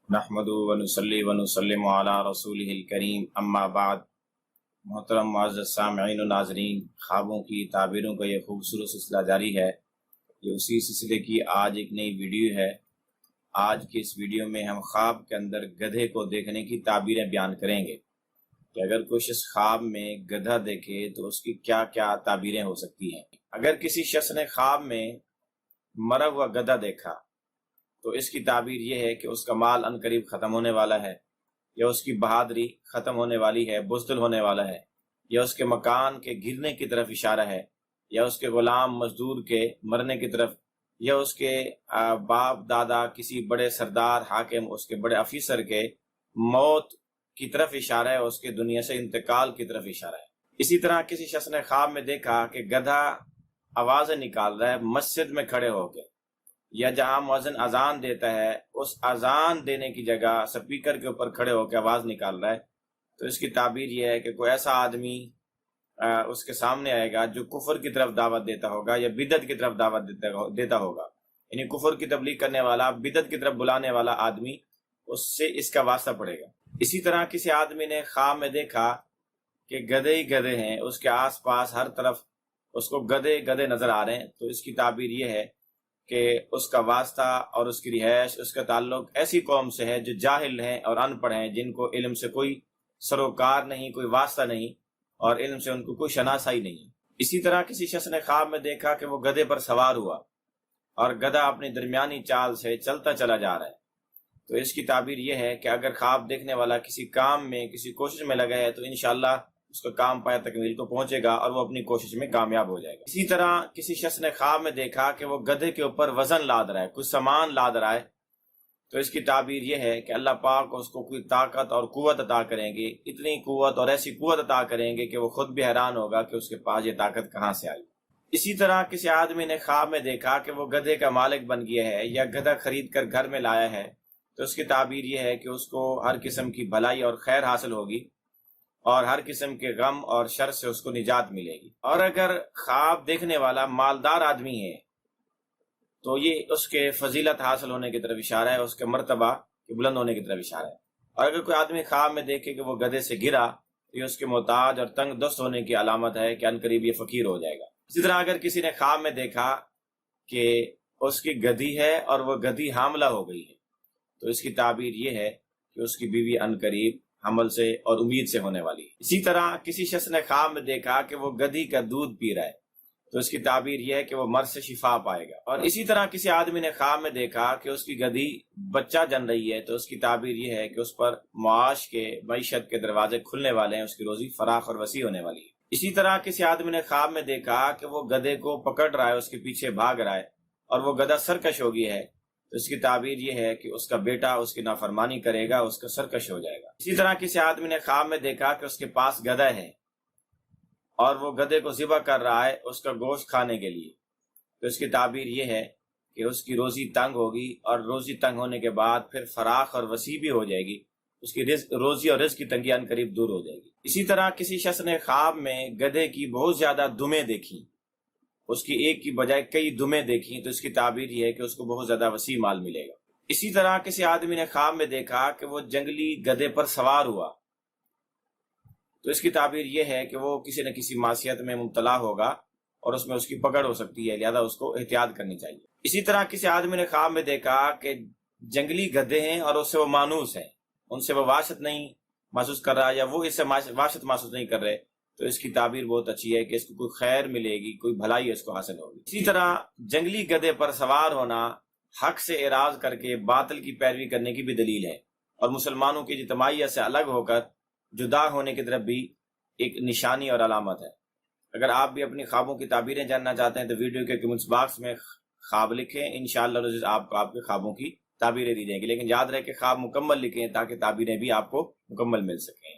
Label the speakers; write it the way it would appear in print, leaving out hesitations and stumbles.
Speaker 1: نحمدہ ونصلی ونسلم علی رسولہ الکریم اما بعد۔ محترم معزز سامعین و ناظرین، خوابوں کی تعبیروں کا یہ خوبصورت سلسلہ جاری ہے۔ یہ اسی سلسلے کی آج ایک نئی ویڈیو ہے۔ آج کی اس ویڈیو میں ہم خواب کے اندر گدھے کو دیکھنے کی تعبیریں بیان کریں گے کہ اگر کوئی شخص خواب میں گدھا دیکھے تو اس کی کیا کیا تعبیریں ہو سکتی ہیں۔ اگر کسی شخص نے خواب میں مرا ہوا گدھا دیکھا تو اس کی تعبیر یہ ہے کہ اس کا مال عنقریب ختم ہونے والا ہے، یا اس کی بہادری ختم ہونے والی ہے، بزدل ہونے والا ہے، یا اس کے مکان کے گرنے کی طرف اشارہ ہے، یا اس کے غلام مزدور کے مرنے کی طرف، یا اس کے باپ دادا کسی بڑے سردار حاکم اس کے بڑے افیسر کے موت کی طرف اشارہ ہے، اس کے دنیا سے انتقال کی طرف اشارہ ہے۔ اسی طرح کسی شخص نے خواب میں دیکھا کہ گدھا آوازیں نکال رہا ہے مسجد میں کھڑے ہو کے، یا جہاں مؤذن اذان دیتا ہے اس اذان دینے کی جگہ سپیکر کے اوپر کھڑے ہو کے آواز نکال رہا ہے، تو اس کی تعبیر یہ ہے کہ کوئی ایسا آدمی اس کے سامنے آئے گا جو کفر کی طرف دعوت دیتا ہوگا یا بدعت کی طرف دعوت دیتا ہوگا، یعنی کفر کی تبلیغ کرنے والا، بدعت کی طرف بلانے والا آدمی، اس سے اس کا واسطہ پڑے گا۔ اسی طرح کسی آدمی نے خواب میں دیکھا کہ گدھے ہی گدھے ہیں، اس کے آس پاس ہر طرف اس کو گدھے گدھے نظر آ رہے ہیں، تو اس کی تعبیر یہ ہے کہ اس کا واسطہ اور اس کی رہائش، اس کا تعلق ایسی قوم سے ہے جو جاہل ہیں اور ان پڑھ ہیں، جن کو علم سے کوئی سروکار نہیں، کوئی واسطہ نہیں، اور علم سے ان کو کوئی شناسائی نہیں۔ اسی طرح کسی شخص نے خواب میں دیکھا کہ وہ گدھے پر سوار ہوا اور گدھا اپنی درمیانی چال سے چلتا چلا جا رہا ہے، تو اس کی تعبیر یہ ہے کہ اگر خواب دیکھنے والا کسی کام میں، کسی کوشش میں لگا ہے تو انشاءاللہ اس کا کام پایا تکمیل کو پہنچے گا اور وہ اپنی کوشش میں کامیاب ہو جائے گا۔ اسی طرح کسی شخص نے خواب میں دیکھا کہ وہ گدھے کے اوپر وزن لاد رہا ہے، کچھ سامان لاد رہا ہے، تو اس کی تعبیر یہ ہے کہ اللہ پاک اس کو کوئی طاقت اور قوت عطا کریں گے، اتنی قوت اور ایسی قوت عطا کریں گے کہ وہ خود بھی حیران ہوگا کہ اس کے پاس یہ طاقت کہاں سے آئی۔ اسی طرح کسی آدمی نے خواب میں دیکھا کہ وہ گدھے کا مالک بن گیا ہے یا گدھا خرید کر گھر میں لایا ہے، تو اس کی تعبیر یہ ہے کہ اس کو ہر قسم کی بھلائی اور خیر حاصل ہوگی اور ہر قسم کے غم اور شر سے اس کو نجات ملے گی۔ اور اگر خواب دیکھنے والا مالدار آدمی ہے تو یہ اس کے فضیلت حاصل ہونے کی طرف اشارہ ہے، اس کے مرتبہ کے بلند ہونے کی طرف اشارہ ہے۔ اور اگر کوئی آدمی خواب میں دیکھے کہ وہ گدھے سے گرا تو یہ اس کے محتاج اور تنگ دست ہونے کی علامت ہے کہ عنقریب یہ فقیر ہو جائے گا۔ اسی طرح اگر کسی نے خواب میں دیکھا کہ اس کی گدھی ہے اور وہ گدھی حاملہ ہو گئی ہے، تو اس کی تعبیر یہ ہے کہ اس کی بیوی عنقریب حمل سے اور امید سے ہونے والی ہے۔ اسی طرح کسی شخص نے خواب میں دیکھا کہ وہ گدھی کا دودھ پی رہا ہے، تو اس کی تعبیر یہ ہے کہ وہ مرض سے شفا پائے گا۔ اور اسی طرح کسی آدمی نے خواب میں دیکھا کہ اس کی گدھی بچہ جن رہی ہے، تو اس کی تعبیر یہ ہے کہ اس پر معاش کے، معیشت کے دروازے کھلنے والے ہیں، اس کی روزی فراخ اور وسیع ہونے والی ہے۔ اسی طرح کسی آدمی نے خواب میں دیکھا کہ وہ گدھے کو پکڑ رہا ہے، اس کے پیچھے بھاگ رہا ہے اور وہ گدھا سرکش ہو گیا ہے، تو اس کی تعبیر یہ ہے کہ اس کا بیٹا اس کی نافرمانی کرے گا، اس کا سرکش ہو جائے گا۔ اسی طرح کسی آدمی نے خواب میں دیکھا کہ اس کے پاس گدھا ہے اور وہ گدھے کو ذبح کر رہا ہے اس کا گوشت کھانے کے لیے، تو اس کی تعبیر یہ ہے کہ اس کی روزی تنگ ہوگی، اور روزی تنگ ہونے کے بعد پھر فراخ اور وسیع بھی ہو جائے گی، اس کی روزی اور رزق کی تنگی عنقریب دور ہو جائے گی۔ اسی طرح کسی شخص نے خواب میں گدھے کی بہت زیادہ دمیں دیکھی، اس کی ایک کی بجائے کئی دمیں دیکھی، تو اس کی تعبیر یہ ہے کہ اس کو بہت زیادہ وسیع مال ملے گا۔ اسی طرح کسی آدمی نے خواب میں دیکھا کہ وہ جنگلی گدھے پر سوار ہوا، تو اس کی تعبیر یہ ہے کہ وہ کسی نہ کسی معصیت میں مبتلا ہوگا اور اس میں اس کی پکڑ ہو سکتی ہے، لہذا اس کو احتیاط کرنی چاہیے۔ اسی طرح کسی آدمی نے خواب میں دیکھا کہ جنگلی گدھے ہیں اور اس سے وہ مانوس ہیں، ان سے وہ وحشت نہیں محسوس کر رہا، یا وہ اس سے وحشت محسوس نہیں کر رہے، تو اس کی تعبیر بہت اچھی ہے کہ اس کو کوئی خیر ملے گی، کوئی بھلائی اس کو حاصل ہوگی۔ اسی طرح جنگلی گدھے پر سوار ہونا حق سے اعراض کر کے باطل کی پیروی کرنے کی بھی دلیل ہے، اور مسلمانوں کی اجتماعیت سے الگ ہو کر جدا ہونے کی طرف بھی ایک نشانی اور علامت ہے۔ اگر آپ بھی اپنی خوابوں کی تعبیریں جاننا چاہتے ہیں تو ویڈیو کے کمنٹس باکس میں خواب لکھیں، انشاءاللہ آپ کو آپ کے خوابوں کی تعبیریں دی جائیں گی، لیکن یاد رہے کہ خواب مکمل لکھیں تاکہ تعبیریں بھی آپ کو مکمل مل سکیں۔